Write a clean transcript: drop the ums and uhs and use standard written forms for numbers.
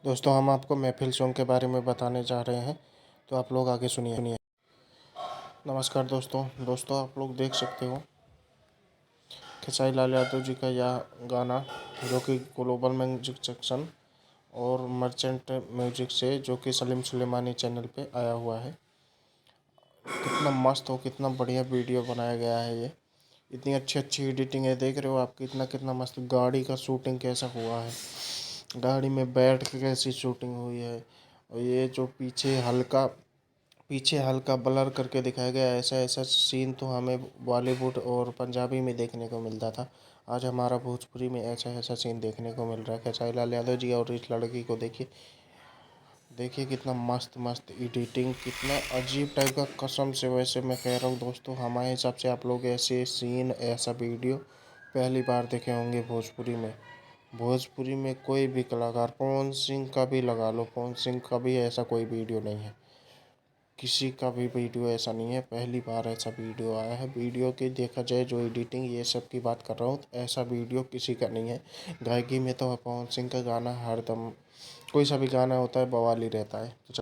दोस्तों हम आपको महफिल सॉन्ग के बारे में बताने जा रहे हैं, तो आप लोग आगे सुनिए। नमस्कार दोस्तों आप लोग देख सकते हो खेसारी लाल यादव जी का यह गाना, जो कि ग्लोबल म्यूजिक सेक्शन और मर्चेंट म्यूजिक से, जो कि सलीम सुलेमानी चैनल पे आया हुआ है। कितना मस्त हो, कितना बढ़िया वीडियो बनाया गया है। ये इतनी अच्छी एडिटिंग है, देख रहे हो आप कितना मस्त गाड़ी का शूटिंग कैसा हुआ है, गाड़ी में बैठ के कैसी शूटिंग हुई है। और ये जो पीछे हल्का ब्लर करके दिखाया गया है, ऐसा ऐसा सीन तो हमें बॉलीवुड और पंजाबी में देखने को मिलता था। आज हमारा भोजपुरी में ऐसा ऐसा सीन देखने को मिल रहा है। खेसारी लाल यादव जी और इस लड़की को देखिए देखिए कितना मस्त एडिटिंग, कितना अजीब टाइप का। कसम से वैसे मैं कह रहा हूँ दोस्तों, हमारे हिसाब से आप लोग ऐसे सीन, ऐसा वीडियो पहली बार देखे होंगे भोजपुरी में। भोजपुरी में कोई भी कलाकार, पवन सिंह का भी लगा लो, पवन सिंह का भी ऐसा कोई वीडियो नहीं है। किसी का भी वीडियो ऐसा नहीं है, पहली बार ऐसा वीडियो आया है। वीडियो की देखा जाए, जो एडिटिंग ये सब की बात कर रहा हूँ, तो ऐसा वीडियो किसी का नहीं है। गायकी में तो पवन सिंह का गाना हरदम, कोई सा भी गाना होता है बवाल ही रहता है। तो